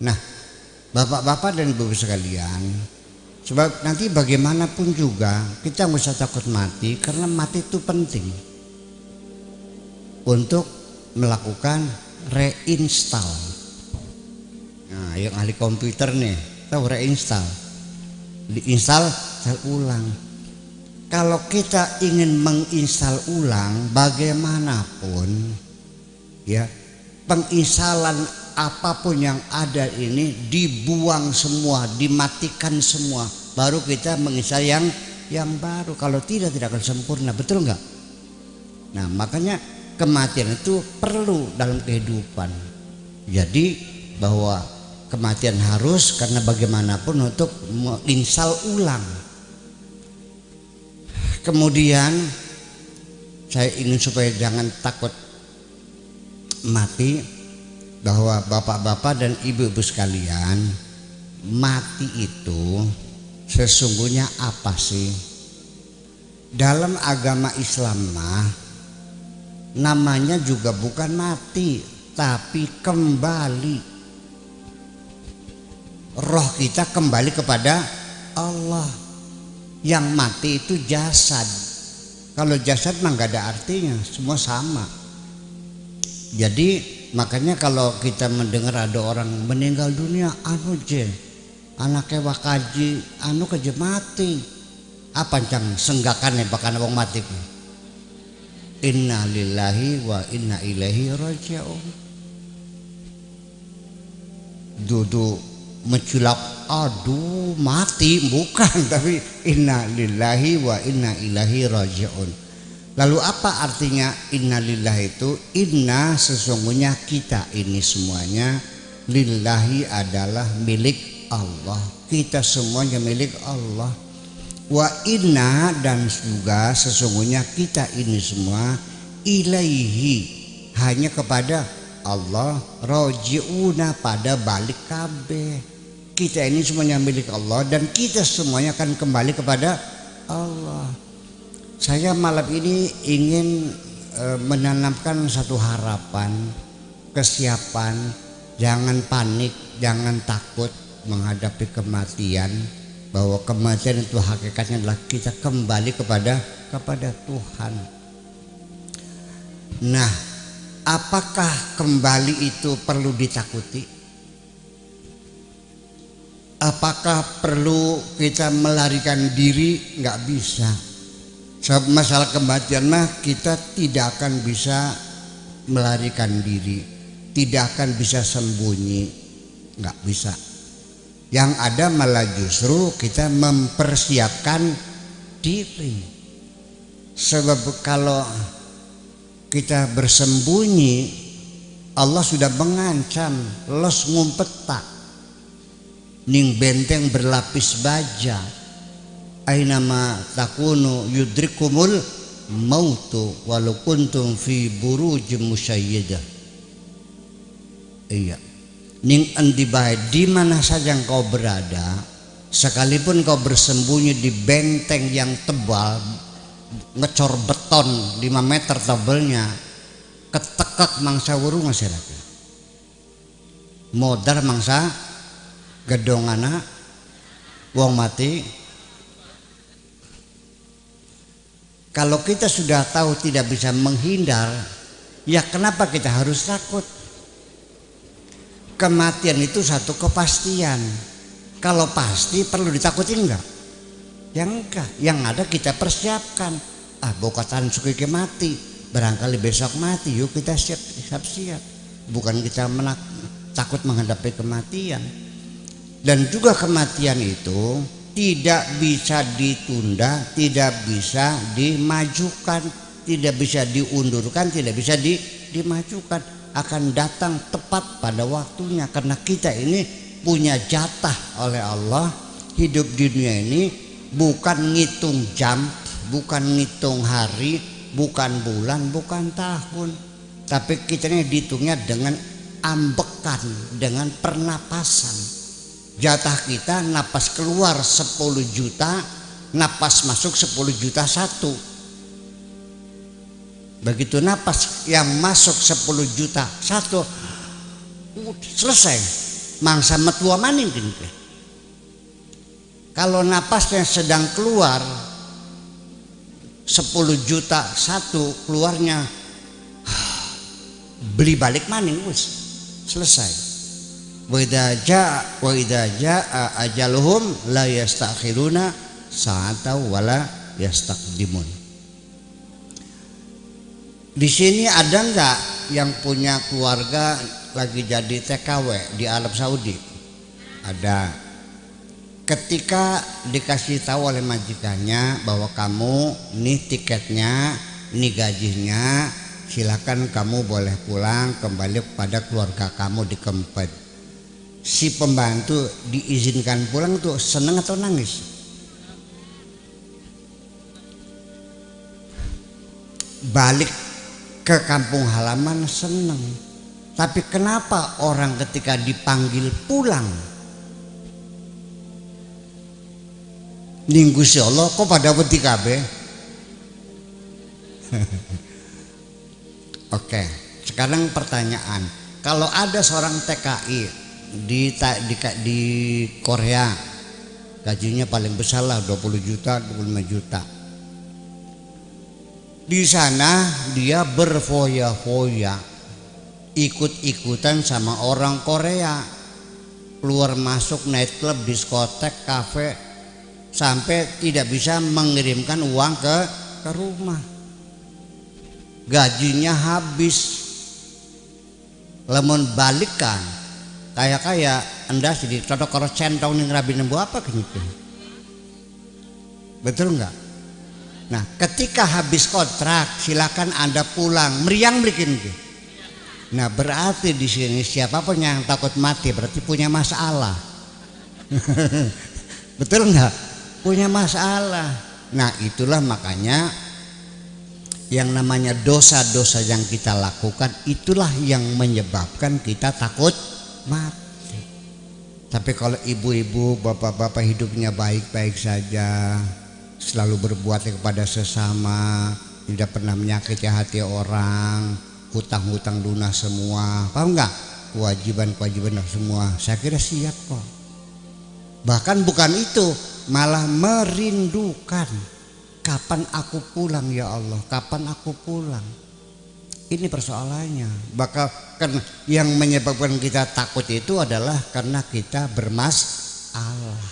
Nah, bapak-bapak dan ibu sekalian, sebab nanti bagaimanapun juga kita nggak usah takut mati, karena mati itu penting untuk melakukan reinstall. Nah, yang ahli komputer nih tahu reinstall, diinstal ulang. Kalau kita ingin menginstal ulang, bagaimanapun ya, penginstalan apapun yang ada ini dibuang semua, dimatikan semua, baru kita menginstal yang baru. Kalau tidak akan sempurna, betul nggak? Nah, makanya kematian itu perlu dalam kehidupan. Jadi bahwa kematian harus, karena bagaimanapun untuk menginstal ulang. Kemudian saya ingin supaya jangan takut mati, bahwa bapak-bapak dan ibu-ibu sekalian, mati itu sesungguhnya apa sih? Dalam agama Islam namanya juga bukan mati, tapi kembali. Roh kita kembali kepada Allah. Yang mati itu jasad. Kalau jasad mah gak ada artinya, semua sama. Jadi makanya kalau kita mendengar ada orang meninggal dunia, anaknya wakaji, keje mati, apa cang senggakannya bahkan wong mati. Inna lillahi wa inna ilaihi raji'un. Duduk menculap, aduh mati, bukan, tapi inna lillahi wa inna ilaihi raji'un. Lalu apa artinya inna lillahi itu? Inna sesungguhnya kita ini semuanya, lillahi adalah milik Allah, kita semuanya milik Allah. Wa inna, dan juga sesungguhnya kita ini semua, ilaihi, hanya kepada Allah, raji'una, pada balik kabeh. Kita ini semuanya milik Allah dan kita semuanya akan kembali kepada Allah. Saya malam ini ingin menanamkan satu harapan, kesiapan. Jangan panik, jangan takut menghadapi kematian, bahwa kematian itu hakikatnya adalah kita kembali kepada Tuhan. Nah, apakah kembali itu perlu ditakuti? Apakah perlu kita melarikan diri? Nggak bisa. Sebab masalah kematian kita tidak akan bisa melarikan diri, tidak akan bisa sembunyi, nggak bisa. Yang ada malah justru kita mempersiapkan diri. Sebab kalau kita bersembunyi, Allah sudah mengancam, los ngumpetak. Ning benteng berlapis baja, ainama takunu yudrikumul mautu walau kuntum fi burujim musyayyidah. Iya, ning endi bae, di mana saja engkau berada, sekalipun kau bersembunyi di benteng yang tebal, ngecor beton 5 meter tebalnya, ketekek mangsa wurung masyarakat, modar mangsa gedong anak wong mati. Kalau kita sudah tahu tidak bisa menghindar, ya kenapa kita harus takut? Kematian itu satu kepastian. Kalau pasti perlu ditakuti enggak? Ya enggak. Yang ada kita persiapkan. Bokatan suki mati, barangkali besok mati, yuk kita siap-siap. Bukan kita takut menghadapi kematian. Dan juga kematian itu tidak bisa ditunda, tidak bisa dimajukan, tidak bisa diundurkan, tidak bisa dimajukan. Akan datang tepat pada waktunya, karena kita ini punya jatah oleh Allah. Hidup di dunia ini bukan ngitung jam, bukan ngitung hari, bukan bulan, bukan tahun, tapi kita ini dihitungnya dengan ambekan, dengan pernapasan. Jatah kita napas keluar 10 juta, napas masuk 10 juta 1. Begitu napas yang masuk 10 juta 1, selesai. mangsa metua maning gini. Kalau napasnya sedang keluar 10 juta satu keluarnya beli balik maning wis selesai. Wa idza jaa ajaluhum la yastakhiruna sa'ata wala yastaqdimun. Di sini ada enggak yang punya keluarga lagi jadi TKW di Arab Saudi? Ada. Ketika dikasih tahu oleh majikannya bahwa kamu nih tiketnya, ini gajinya, silakan kamu boleh pulang kembali kepada keluarga kamu di Kempet. Si pembantu diizinkan pulang tuh seneng atau nangis? Balik ke kampung halaman seneng. Tapi kenapa orang ketika dipanggil pulang ning Gusti Allah kok pada wedi kabeh? Oke, sekarang pertanyaan, kalau ada seorang TKI di Korea, gajinya paling besar lah 20 juta, 25 juta. Di sana dia berfoya-foya, ikut-ikutan sama orang Korea, keluar masuk nightclub, diskotek, kafe, sampai tidak bisa mengirimkan uang ke rumah. Gajinya habis. Lemon balikan kayak anda sedih cocok karo centong ning rabi nembu apa gitu. Betul enggak? Nah, ketika habis kontrak silakan Anda pulang, meriang bikin gitu. Nah, berarti di sini siapapun yang takut mati berarti punya masalah. Betul enggak? Punya masalah. Nah, itulah makanya yang namanya dosa-dosa yang kita lakukan itulah yang menyebabkan kita takut mati. Tapi kalau ibu-ibu, bapak-bapak hidupnya baik-baik saja, selalu berbuat kepada sesama, tidak pernah menyakiti hati orang, hutang-hutang lunas semua, paham enggak? Kewajiban-kewajiban semua, saya kira siap kok. Bahkan bukan itu, malah merindukan kapan aku pulang ya Allah, kapan aku pulang. Ini persoalannya. Bahkan yang menyebabkan kita takut itu adalah karena kita bermasalah.